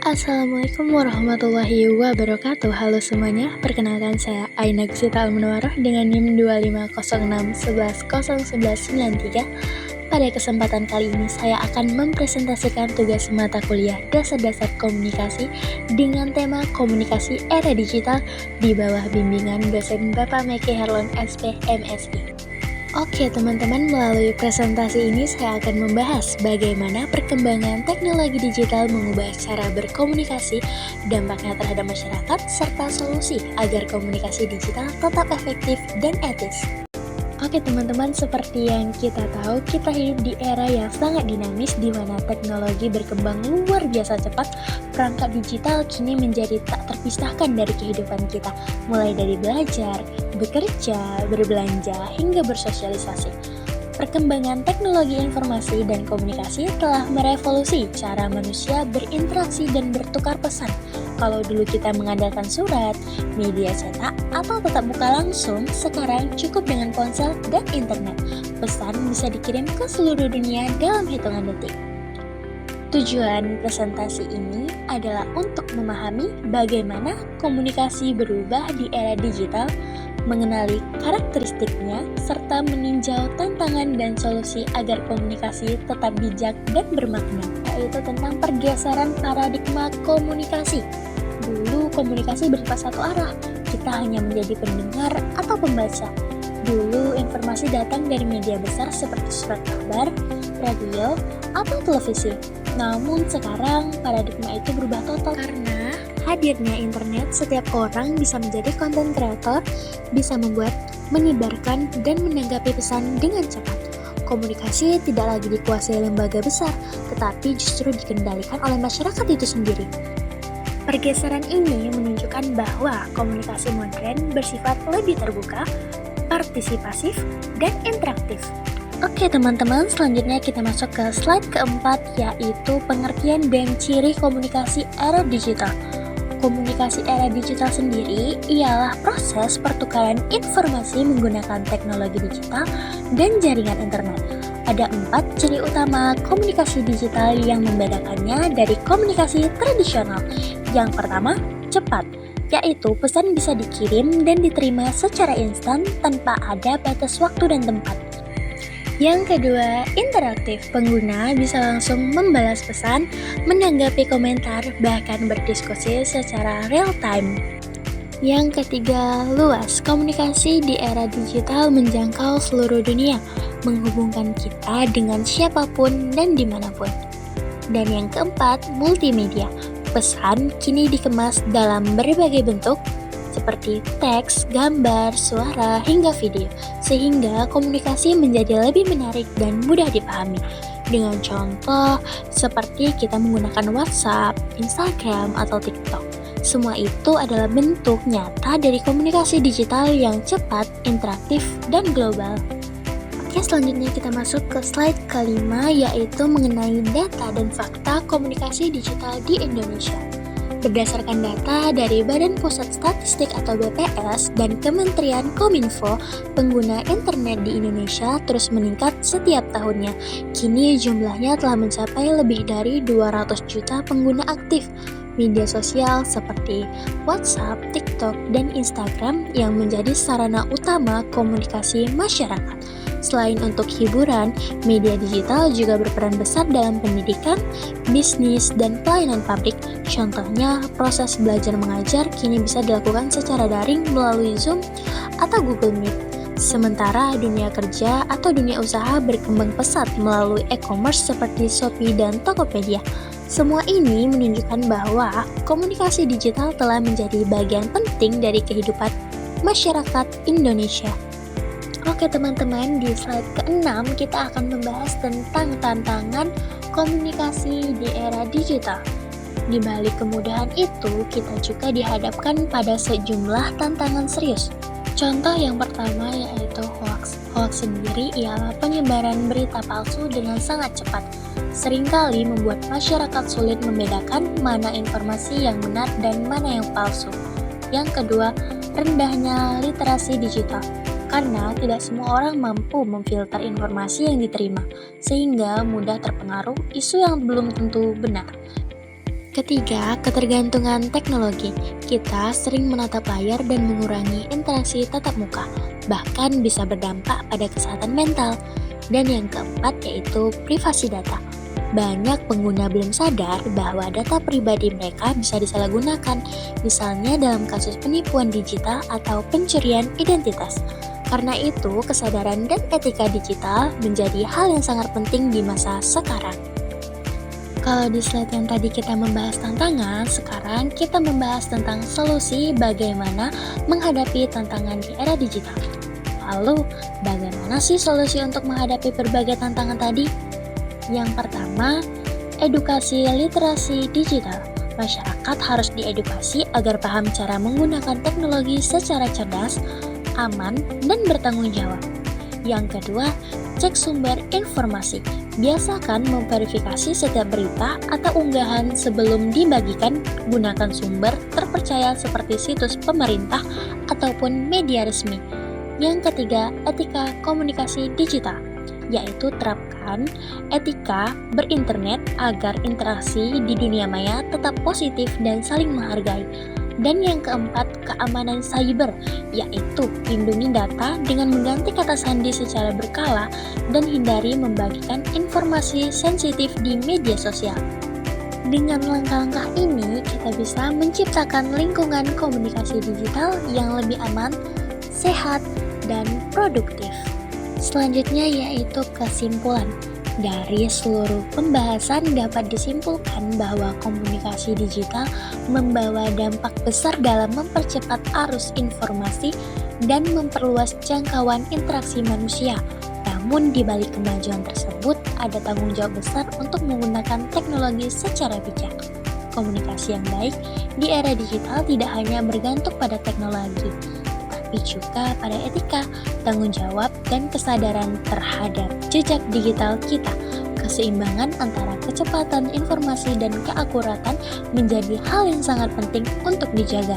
Assalamualaikum warahmatullahi wabarakatuh. Halo semuanya, perkenalkan saya Aina Gusita Almunwaroh dengan NIM 250611193. Pada kesempatan kali ini saya akan mempresentasikan tugas mata kuliah Dasar-Dasar Komunikasi dengan tema Komunikasi Era Digital di bawah bimbingan dosen Bapak Meki Herlon SP MSI. Oke teman-teman, melalui presentasi ini saya akan membahas bagaimana perkembangan teknologi digital mengubah cara berkomunikasi, dampaknya terhadap masyarakat, serta solusi agar komunikasi digital tetap efektif dan etis. Oke teman-teman, seperti yang kita tahu, kita hidup di era yang sangat dinamis di mana teknologi berkembang luar biasa cepat. Perangkat digital kini menjadi tak terpisahkan dari kehidupan kita, mulai dari belajar, bekerja, berbelanja, hingga bersosialisasi. Perkembangan teknologi informasi dan komunikasi telah merevolusi cara manusia berinteraksi dan bertukar pesan. Kalau dulu kita mengandalkan surat, media cetak, atau tatap muka langsung, sekarang cukup dengan ponsel dan internet. Pesan bisa dikirim ke seluruh dunia dalam hitungan detik. Tujuan presentasi ini adalah untuk memahami bagaimana komunikasi berubah di era digital, mengenali karakteristiknya, serta meninjau tantangan dan solusi agar komunikasi tetap bijak dan bermakna, yaitu tentang pergeseran paradigma komunikasi. Dulu komunikasi bersifat satu arah, kita hanya menjadi pendengar atau pembaca. Dulu informasi datang dari media besar seperti surat kabar, radio, atau televisi. Namun sekarang paradigma itu berubah total karena hadirnya internet. Setiap orang bisa menjadi konten kreator, bisa membuat, menyebarkan, dan menanggapi pesan dengan cepat. Komunikasi tidak lagi dikuasai lembaga besar, tetapi justru dikendalikan oleh masyarakat itu sendiri. Pergeseran ini menunjukkan bahwa komunikasi modern bersifat lebih terbuka, partisipasif, dan interaktif. Oke teman-teman, selanjutnya kita masuk ke slide keempat, yaitu pengertian dan ciri komunikasi era digital. Komunikasi era digital sendiri ialah proses pertukaran informasi menggunakan teknologi digital dan jaringan internet. Ada 4 ciri utama komunikasi digital yang membedakannya dari komunikasi tradisional. Yang pertama, cepat, yaitu pesan bisa dikirim dan diterima secara instan tanpa ada batas waktu dan tempat. Yang kedua, interaktif. Pengguna bisa langsung membalas pesan, menanggapi komentar, bahkan berdiskusi secara real time. Yang ketiga, luas. Komunikasi di era digital menjangkau seluruh dunia, menghubungkan kita dengan siapapun dan dimanapun. Dan yang keempat, multimedia. Pesan kini dikemas dalam berbagai bentuk, seperti teks, gambar, suara, hingga video, sehingga komunikasi menjadi lebih menarik dan mudah dipahami. Dengan contoh seperti kita menggunakan WhatsApp, Instagram, atau TikTok. Semua itu adalah bentuk nyata dari komunikasi digital yang cepat, interaktif, dan global. Oke, selanjutnya kita masuk ke slide kelima, yaitu mengenai data dan fakta komunikasi digital di Indonesia. Berdasarkan data dari Badan Pusat Statistik atau BPS dan Kementerian Kominfo, pengguna internet di Indonesia terus meningkat setiap tahunnya. Kini jumlahnya telah mencapai lebih dari 200 juta pengguna aktif. Media sosial seperti WhatsApp, TikTok, dan Instagram yang menjadi sarana utama komunikasi masyarakat. Selain untuk hiburan, media digital juga berperan besar dalam pendidikan, bisnis, dan pelayanan publik. Contohnya, proses belajar mengajar kini bisa dilakukan secara daring melalui Zoom atau Google Meet. Sementara dunia kerja atau dunia usaha berkembang pesat melalui e-commerce seperti Shopee dan Tokopedia. Semua ini menunjukkan bahwa komunikasi digital telah menjadi bagian penting dari kehidupan masyarakat Indonesia. Oke teman-teman, di slide ke-6 kita akan membahas tentang tantangan komunikasi di era digital. Di balik kemudahan itu, kita juga dihadapkan pada sejumlah tantangan serius. Contoh yang pertama yaitu hoax. Hoax sendiri ialah penyebaran berita palsu dengan sangat cepat. Seringkali membuat masyarakat sulit membedakan mana informasi yang benar dan mana yang palsu. Yang kedua, rendahnya literasi digital. Karena tidak semua orang mampu memfilter informasi yang diterima, sehingga mudah terpengaruh isu yang belum tentu benar. Ketiga, ketergantungan teknologi. Kita sering menatap layar dan mengurangi interaksi tatap muka, bahkan bisa berdampak pada kesehatan mental. Dan yang keempat yaitu privasi data. Banyak pengguna belum sadar bahwa data pribadi mereka bisa disalahgunakan, misalnya dalam kasus penipuan digital atau pencurian identitas. Karena itu, kesadaran dan etika digital menjadi hal yang sangat penting di masa sekarang. Kalau di slide yang tadi kita membahas tantangan, sekarang kita membahas tentang solusi bagaimana menghadapi tantangan di era digital. Lalu, bagaimana sih solusi untuk menghadapi berbagai tantangan tadi? Yang pertama, edukasi literasi digital. Masyarakat harus diedukasi agar paham cara menggunakan teknologi secara cerdas, aman, dan bertanggung jawab. Yang kedua, cek sumber informasi. Biasakan memverifikasi setiap berita atau unggahan sebelum dibagikan. Gunakan sumber terpercaya seperti situs pemerintah ataupun media resmi. Yang ketiga, etika komunikasi digital, yaitu terapkan etika berinternet agar interaksi di dunia maya tetap positif dan saling menghargai. Dan yang keempat, keamanan cyber, yaitu lindungi data dengan mengganti kata sandi secara berkala dan hindari membagikan informasi sensitif di media sosial. Dengan langkah-langkah ini, kita bisa menciptakan lingkungan komunikasi digital yang lebih aman, sehat, dan produktif. Selanjutnya yaitu kesimpulan. Dari seluruh pembahasan dapat disimpulkan bahwa komunikasi digital membawa dampak besar dalam mempercepat arus informasi dan memperluas jangkauan interaksi manusia. Namun di balik kemajuan tersebut ada tanggung jawab besar untuk menggunakan teknologi secara bijak. Komunikasi yang baik di era digital tidak hanya bergantung pada teknologi, tapi juga pada etika, tanggung jawab, dan kesadaran terhadap jejak digital kita. Keseimbangan antara kecepatan informasi dan keakuratan menjadi hal yang sangat penting untuk dijaga.